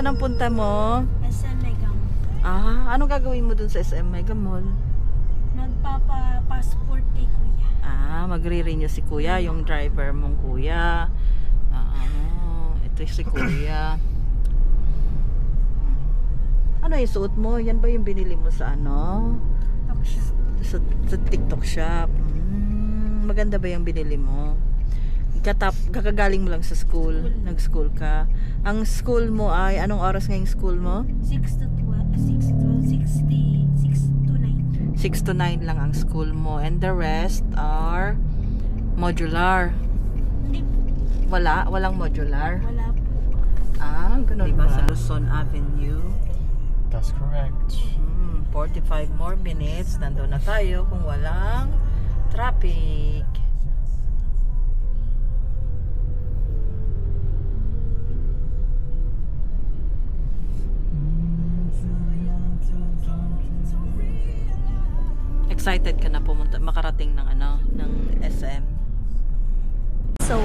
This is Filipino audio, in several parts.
Saan ang punta mo? SM Mega Mall. Ah, anong gagawin mo dun sa SM Mega Mall? Magpapa-passport kay kuya. Ah, magre-renew si kuya, yung driver mong kuya. Ito si kuya. Ano yung suot mo? Yan ba yung binili mo sa ano? TikTok shop. Sa TikTok shop. Maganda ba yung binili mo? Kakagaling mo lang sa school. Nag-school ka. Ang school mo ay, anong oras ngayong school mo? 6 to 9. 6 to 9 lang ang school mo. And the rest are modular. Hindi. Walang modular. Wala po. Ah, ganun diba ba? Sa Luzon Avenue. That's correct. 45 more minutes. Nandun na tayo kung walang traffic. Excited ka na pumunta, makarating ng ano, ng SM. So,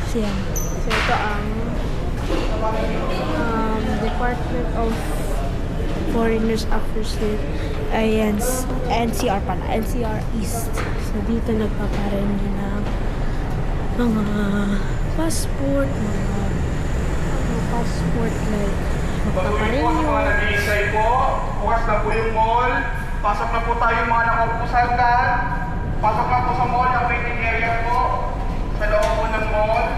siya. So ito ang Department of Foreigners Affairs. Ayan, NCR pala, NCR East. So dito nagpaparenew ng mga passport, mga passport like Pag-uwi po sa mga nag-iisay po, bukas na po yung mall. Pasok na po tayo mga nakaupusan dyan. Pasok na po sa mall, ang waiting area po. Sa loob po ng mall.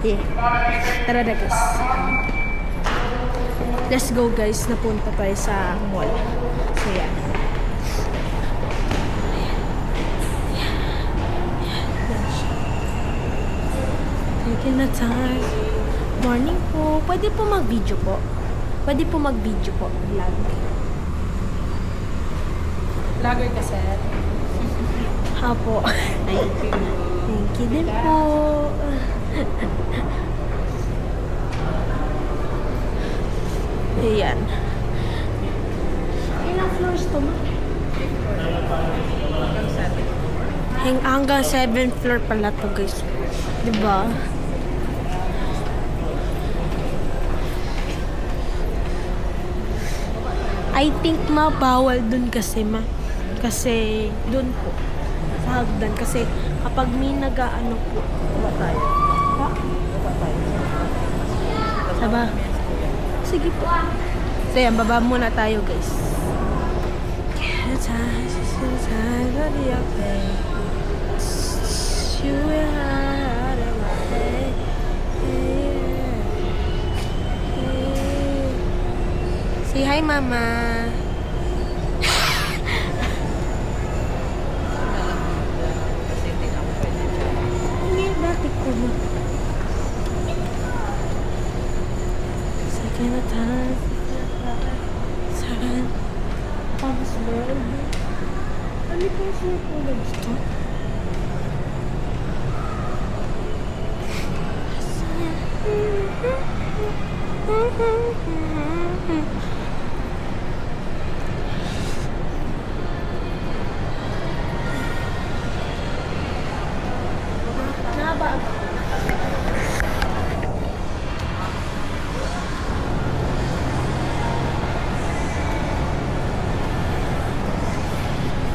Yeah. Tara na guys. Let's go guys, napunta tayo sa mall. So yan. Taking the time. Morning po. Pwede po mag-video po. Pwede po mag-video po. Vlog. Vlogger ka, sir. Hapo. Thank you. Thank you din po. Ayan. Ilang floors to, ma? Hanggang 7th floor pala to, guys. Diba? I think bawal dun kasi, ma. Kasi dun po. Sa hagdan. Kasi kapag may nag-ano po. Baba tayo. Ha? Baba tayo. Saba? Sige po. So yan, baba muna tayo guys. Say hi, mama. Kasi hindi na ako pwede dyan. Hindi, bakit ko mo? Second time. Second. Tapos world. Ano po siya po na gusto? Naba.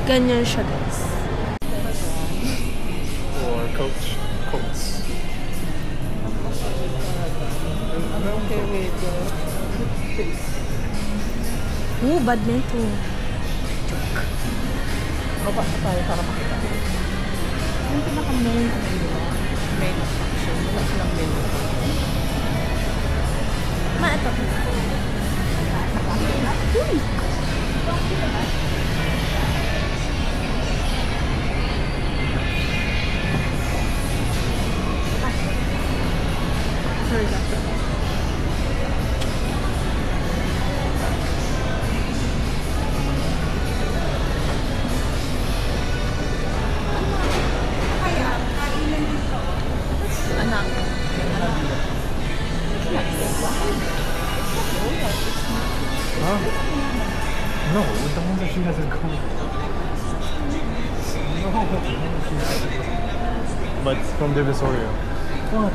Ganyan siya, guys. Or coats. Okay, wait. Badminton. Baba na tayo para makita. Yung pinaka-main main option. Wala silang menu. Ito. Uy! Sorry, doctor. Anak. Huh? No, the one that she doesn't go. No. But from Divisoria. What?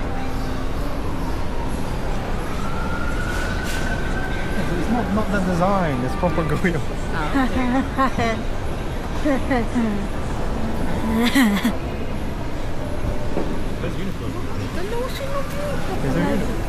It's not the design, it's proper Goyo. That's uniform. Is there uniform?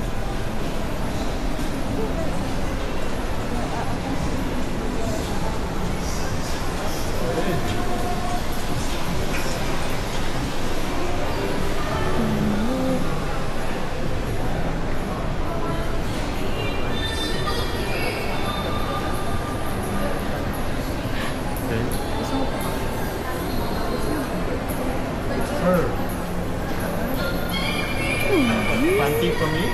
Sir. Panty for me?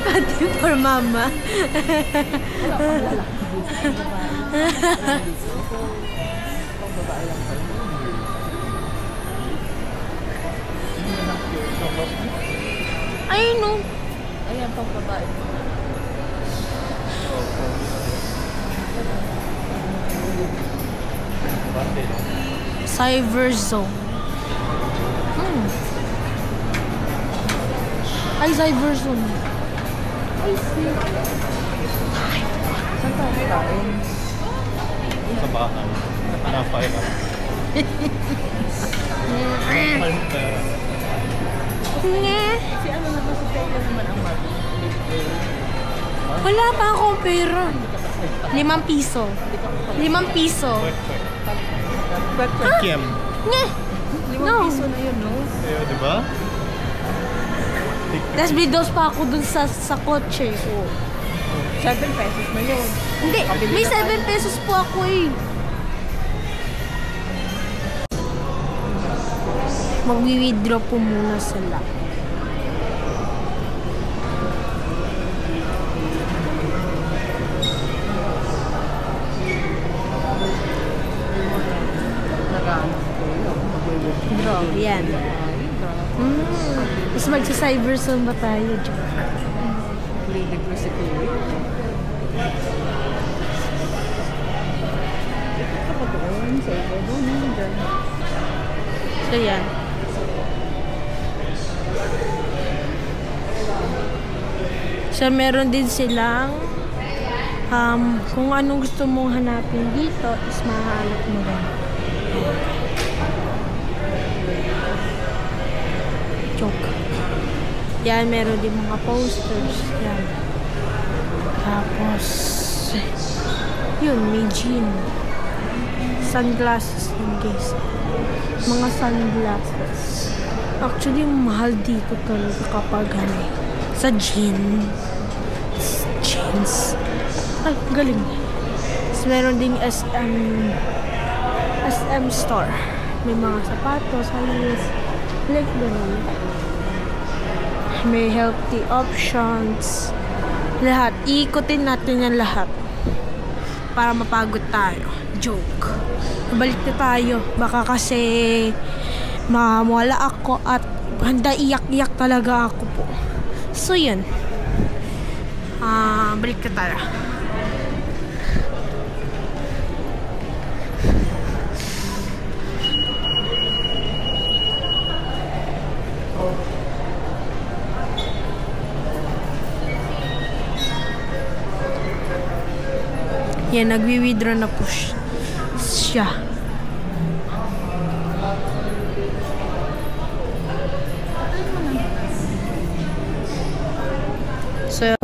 Pati for mama. Ay, no. Ayan, pang babae. Cyberzone. Ay, Cyberzone. Ay, see. Saan tayo kain? Sa bahay. Nakapay ka. Si ano naman si Taylor naman ang Wala pa akong pera. 5 piso. 5 piso. Kim. Nye! 5 piso na yun, no? Ayaw, di ba? Tapos bidos pa ako dun sa kotse. 7 pesos na yun. Hindi, may 7 pesos po ako eh. Magwi-withdraw po muna sila. Withdraw, yan. Tapos magsa-cyberzone ba tayo? Lilig ko si Kuya. So, yan. So, meron din silang kung anong gusto mong hanapin dito is mahanap mo rin. Joke. Yan, meron din mga posters. Yan. Tapos, yun, may gin. Sunglasses din, guys. Mga sunglasses. Actually, mahal dito talaga kapag sa gin. Jeans. Ay, galing. Tapos meron ding SM store. May mga sapatos, halis. Like ganun. May healthy options. Lahat. Iikutin natin yan lahat. Para mapagod tayo. Joke. Balik na tayo. Baka kasi mawala ako at handa iyak-iyak talaga ako po. So, yun. Balik na tayo. Yan, nagwi-withdraw na po siya. So,